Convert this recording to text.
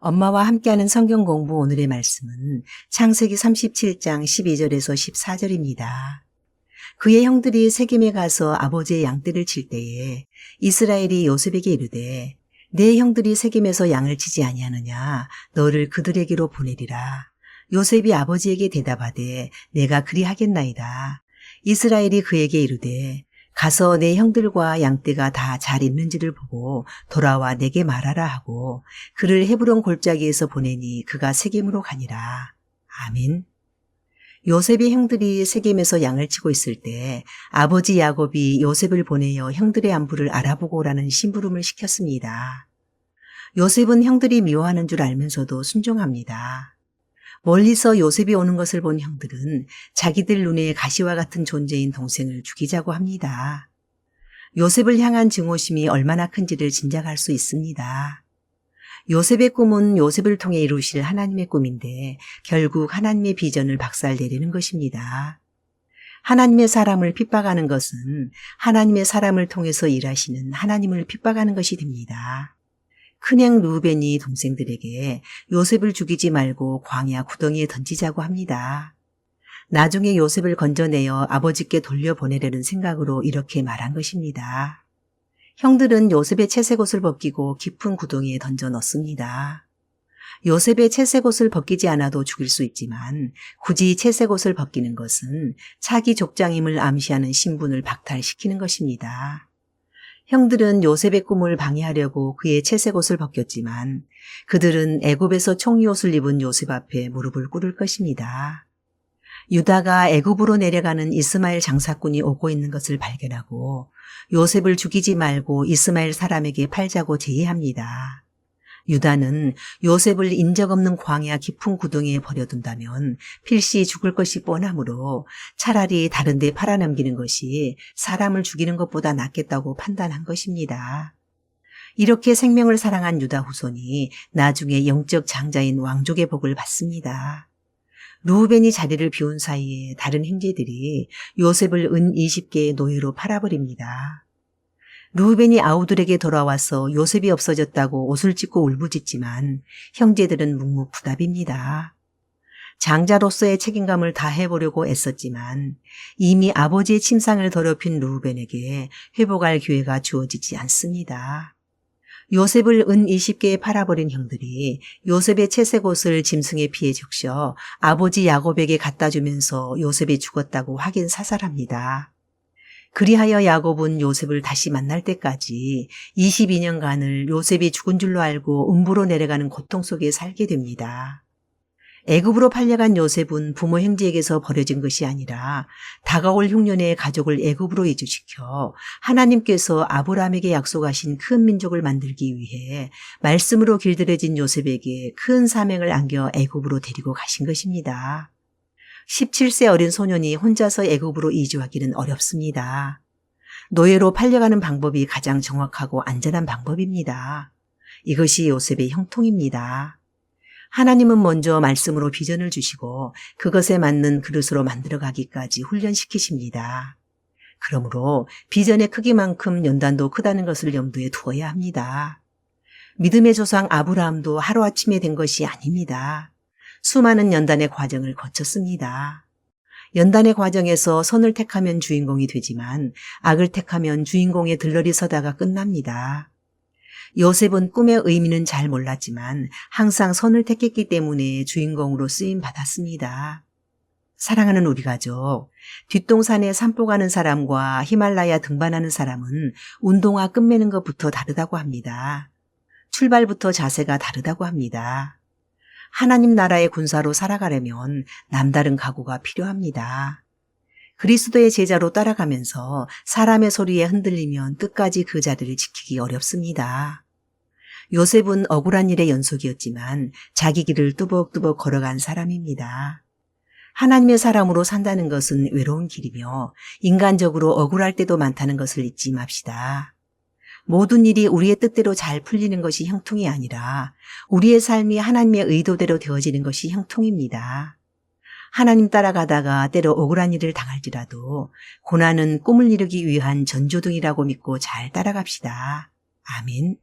엄마와 함께하는 성경 공부 오늘의 말씀은 창세기 37장 12절에서 14절입니다. 그의 형들이 세겜에 가서 아버지의 양떼를 칠 때에 이스라엘이 요셉에게 이르되 내 형들이 세겜에서 양을 치지 아니하느냐 너를 그들에게로 보내리라. 요셉이 아버지에게 대답하되 내가 그리하겠나이다. 이스라엘이 그에게 이르되 가서 내 형들과 양떼가 다 잘 있는지를 보고 돌아와 내게 말하라 하고 그를 헤브론 골짜기에서 보내니 그가 세겜으로 가니라. 아멘. 요셉의 형들이 세겜에서 양을 치고 있을 때 아버지 야곱이 요셉을 보내어 형들의 안부를 알아보고 오라는 심부름을 시켰습니다. 요셉은 형들이 미워하는 줄 알면서도 순종합니다. 멀리서 요셉이 오는 것을 본 형들은 자기들 눈에 가시와 같은 존재인 동생을 죽이자고 합니다. 요셉을 향한 증오심이 얼마나 큰지를 짐작할 수 있습니다. 요셉의 꿈은 요셉을 통해 이루실 하나님의 꿈인데 결국 하나님의 비전을 박살내려는 것입니다. 하나님의 사람을 핍박하는 것은 하나님의 사람을 통해서 일하시는 하나님을 핍박하는 것이 됩니다. 큰형 르우벤이 동생들에게 요셉을 죽이지 말고 광야 구덩이에 던지자고 합니다. 나중에 요셉을 건져내어 아버지께 돌려보내려는 생각으로 이렇게 말한 것입니다. 형들은 요셉의 채색 옷을 벗기고 깊은 구덩이에 던져 넣습니다. 요셉의 채색 옷을 벗기지 않아도 죽일 수 있지만 굳이 채색 옷을 벗기는 것은 차기 족장임을 암시하는 신분을 박탈시키는 것입니다. 형들은 요셉의 꿈을 방해하려고 그의 채색 옷을 벗겼지만 그들은 애굽에서 청이옷을 입은 요셉 앞에 무릎을 꿇을 것입니다. 유다가 애굽으로 내려가는 이스마엘 장사꾼이 오고 있는 것을 발견하고 요셉을 죽이지 말고 이스마엘 사람에게 팔자고 제의합니다. 유다는 요셉을 인적 없는 광야 깊은 구덩이에 버려둔다면 필시 죽을 것이 뻔하므로 차라리 다른 데 팔아넘기는 것이 사람을 죽이는 것보다 낫겠다고 판단한 것입니다. 이렇게 생명을 사랑한 유다 후손이 나중에 영적 장자인 왕족의 복을 받습니다. 르우벤이 자리를 비운 사이에 다른 형제들이 요셉을 은 20개의 노예로 팔아버립니다. 르우벤이 아우들에게 돌아와서 요셉이 없어졌다고 옷을 찢고 울부짖지만 형제들은 묵묵부답입니다. 장자로서의 책임감을 다해보려고 애썼지만 이미 아버지의 침상을 더럽힌 르우벤에게 회복할 기회가 주어지지 않습니다. 요셉을 은 20개에 팔아버린 형들이 요셉의 채색 옷을 짐승에 피해 적셔 아버지 야곱에게 갖다 주면서 요셉이 죽었다고 확인 사살합니다. 그리하여 야곱은 요셉을 다시 만날 때까지 22년간을 요셉이 죽은 줄로 알고 음부로 내려가는 고통 속에 살게 됩니다. 애굽으로 팔려간 요셉은 부모 형제에게서 버려진 것이 아니라 다가올 흉년에 가족을 애굽으로 이주시켜 하나님께서 아브라함에게 약속하신 큰 민족을 만들기 위해 말씀으로 길들여진 요셉에게 큰 사명을 안겨 애굽으로 데리고 가신 것입니다. 17세 어린 소년이 혼자서 애굽으로 이주하기는 어렵습니다. 노예로 팔려가는 방법이 가장 정확하고 안전한 방법입니다. 이것이 요셉의 형통입니다. 하나님은 먼저 말씀으로 비전을 주시고 그것에 맞는 그릇으로 만들어가기까지 훈련시키십니다. 그러므로 비전의 크기만큼 연단도 크다는 것을 염두에 두어야 합니다. 믿음의 조상 아브라함도 하루아침에 된 것이 아닙니다. 수많은 연단의 과정을 거쳤습니다. 연단의 과정에서 선을 택하면 주인공이 되지만 악을 택하면 주인공의 들러리 서다가 끝납니다. 요셉은 꿈의 의미는 잘 몰랐지만 항상 선을 택했기 때문에 주인공으로 쓰임 받았습니다. 사랑하는 우리 가족, 뒷동산에 산보 가는 사람과 히말라야 등반하는 사람은 운동화 끝매는 것부터 다르다고 합니다. 출발부터 자세가 다르다고 합니다. 하나님 나라의 군사로 살아가려면 남다른 각오가 필요합니다. 그리스도의 제자로 따라가면서 사람의 소리에 흔들리면 끝까지 그 자리를 지키기 어렵습니다. 요셉은 억울한 일의 연속이었지만 자기 길을 뚜벅뚜벅 걸어간 사람입니다. 하나님의 사람으로 산다는 것은 외로운 길이며 인간적으로 억울할 때도 많다는 것을 잊지 맙시다. 모든 일이 우리의 뜻대로 잘 풀리는 것이 형통이 아니라 우리의 삶이 하나님의 의도대로 되어지는 것이 형통입니다. 하나님 따라가다가 때로 억울한 일을 당할지라도 고난은 꿈을 이루기 위한 전조등이라고 믿고 잘 따라갑시다. 아멘.